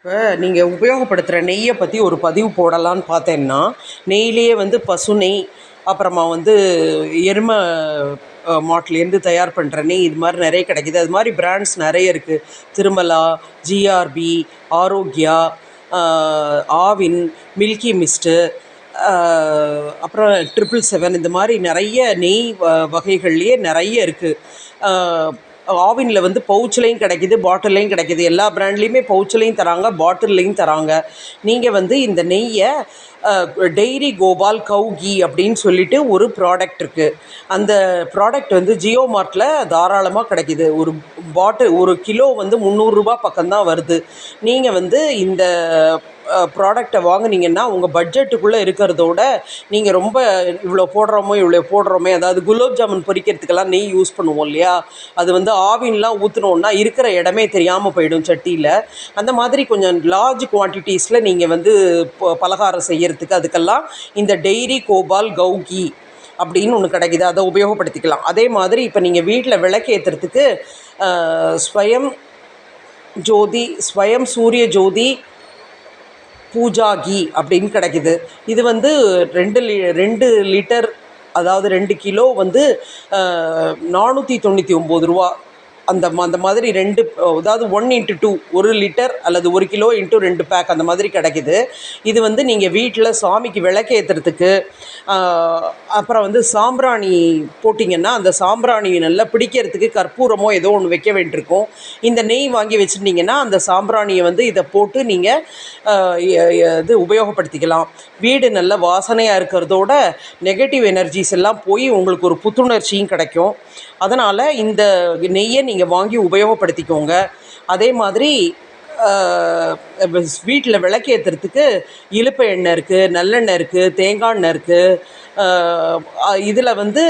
இப்போ நீங்கள் உபயோகப்படுத்துகிற நெய்யை பற்றி ஒரு பதிவு போடலான்னு பார்த்தேன்னா, நெய்யிலேயே வந்து பசு நெய், அப்புறமா வந்து எருமை மாட்டுலேருந்து தயார் பண்ணுற நெய், இது மாதிரி நிறைய கிடைக்கிது. அது மாதிரி பிராண்ட்ஸ் நிறைய இருக்குது. Tirumala, GRB, Arokya, Aavin, Milky Mist, அப்புறம் 777, இந்த மாதிரி நிறைய நெய் வகைகள்லேயே நிறைய இருக்குது. ஆவினில் வந்து பவுச்லேயும் கிடைக்கிது, பாட்டில்லையும் கிடைக்கிது. எல்லா பிராண்ட்லேயுமே பவுச்லேயும் தராங்க, பாட்டில்லையும் தராங்க. நீங்கள் வந்து இந்த நெய்யை டெய்ரி கோபால் கவ் கீ அப்படின்னு சொல்லிட்டு ஒரு ப்ராடக்ட் இருக்குது. அந்த ப்ராடக்ட் வந்து ஜியோ மார்ட்டில் தாராளமாக கிடைக்கிது. ஒரு பாட்டில் 1 கிலோ வந்து 300 ரூபா பக்கம்தான் வருது. நீங்கள் வந்து இந்த ப்ராடக்டை வாங்குனீங்கன்னா உங்கள் பட்ஜெட்டுக்குள்ளே இருக்கிறதோட நீங்கள் ரொம்ப இவ்வளோ போடுறோமே, அதாவது குலோப் ஜாமுன் பொரிக்கிறதுக்கெல்லாம் நெய் யூஸ் பண்ணுவோம் இல்லையா, அது வந்து ஆவின்லாம் ஊற்றுனோன்னா இருக்கிற இடமே தெரியாமல் போயிடும் சட்டியில். அந்த மாதிரி கொஞ்சம் லார்ஜ் குவான்டிட்டிஸில் நீங்கள் வந்து பலகாரம் செய்கிறதுக்கு அதுக்கெல்லாம் இந்த டெய்ரி கோபால் கவ் கீ அப்படின்னு ஒன்று கிடைக்கிது. அதை உபயோகப்படுத்திக்கலாம். அதே மாதிரி இப்போ நீங்கள் வீட்டில் விளக்கேற்றுறதுக்கு ஸ்வயம் சூரிய ஜோதி பூஜா கீ அப்படின்னு கிடைக்கிது. இது வந்து 2 லிட்டர், அதாவது 2 கிலோ வந்து 499 ரூபா. அந்த மாதிரி 2, அதாவது 1x2, 1 லிட்டர் அல்லது 1 கிலோ இன்ட்டு 2 பேக் அந்த மாதிரி கிடைக்கிது. இது வந்து நீங்கள் வீட்டில் சாமிக்கு விளக்கு ஏற்றுறதுக்கு, அப்புறம் வந்து சாம்பிராணி போட்டிங்கன்னா அந்த சாம்பிராணி நல்லா பிடிக்கிறதுக்கு கற்பூரமோ ஏதோ ஒன்று வைக்க வேண்டியிருக்கும். இந்த நெய் வாங்கி வச்சுருந்தீங்கன்னா அந்த சாம்பிராணியை வந்து இதை போட்டு நீங்கள் இது உபயோகப்படுத்திக்கலாம். வீடு நல்ல வாசனையாக இருக்கிறதோட நெகட்டிவ் எனர்ஜிஸ் எல்லாம் போய் உங்களுக்கு ஒரு புத்துணர்ச்சியும் கிடைக்கும். அதனால் இந்த நெய்யை நீங்கள் வாங்கி உபயோகப்படுத்திக்கோங்க. அதே மாதிரி வீட்டில் விளக்கேற்றுறதுக்கு இலுப்பை எண்ணெய் இருக்குது, நல்லெண்ணெய் இருக்குது, தேங்காய் எண்ணெய் இருக்குது. இதில் வந்து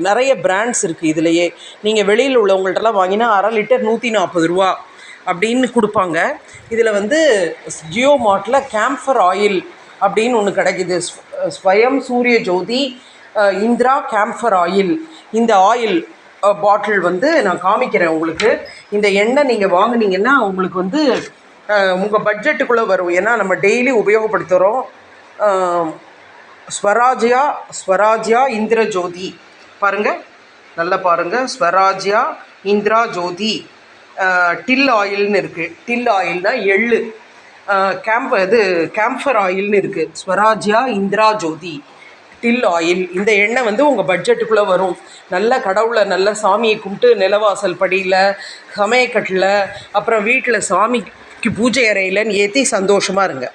நிறைய பிராண்ட்ஸ் இருக்குது. இதிலையே நீங்கள் வெளியில் உள்ளவங்கள்ட்டலாம் வாங்கினா அரை லிட்டர் 140 ரூபா அப்படின்னு கொடுப்பாங்க. இதில் வந்து ஜியோ மார்ட்டில் கேம்ஃபர் ஆயில் அப்படின்னு ஒன்று கிடைக்கிது. ஸ்வயம் சூரிய ஜோதி இந்திரா கேம்ஃபர் ஆயில். இந்த ஆயில் பாட்டில் வந்து நான் காமிக்கிறேன் உங்களுக்கு. இந்த எண்ணெய் நீங்கள் வாங்குனீங்கன்னா உங்களுக்கு வந்து உங்கள் பட்ஜெட்டுக்குள்ளே வரும். ஏன்னா நம்ம டெய்லி உபயோகப்படுத்துகிறோம். ஸ்வராஜ்யா இந்திர ஜோதி பாருங்கள், நல்லா பாருங்கள். ஸ்வராஜ்யா இந்திரா ஜோதி டில் ஆயில்னு இருக்குது. டில் ஆயில்னால் எள்ளு. கேம்ஃபர் ஆயில்னு இருக்குது. ஸ்வராஜ்யா இந்திரா ஜோதி டில் ஆயில். இந்த எண்ணெய் வந்து உங்கள் பட்ஜெட்டுக்குள்ளே வரும். நல்ல கடவுளை, நல்ல சாமியை கும்பிட்டு நிலவாசல் படியில், சமயக்கட்டில், அப்புறம் வீட்டில் சாமிக்கு பூஜை அறையிலன்னு ஏற்றி சந்தோஷமாக இருங்க.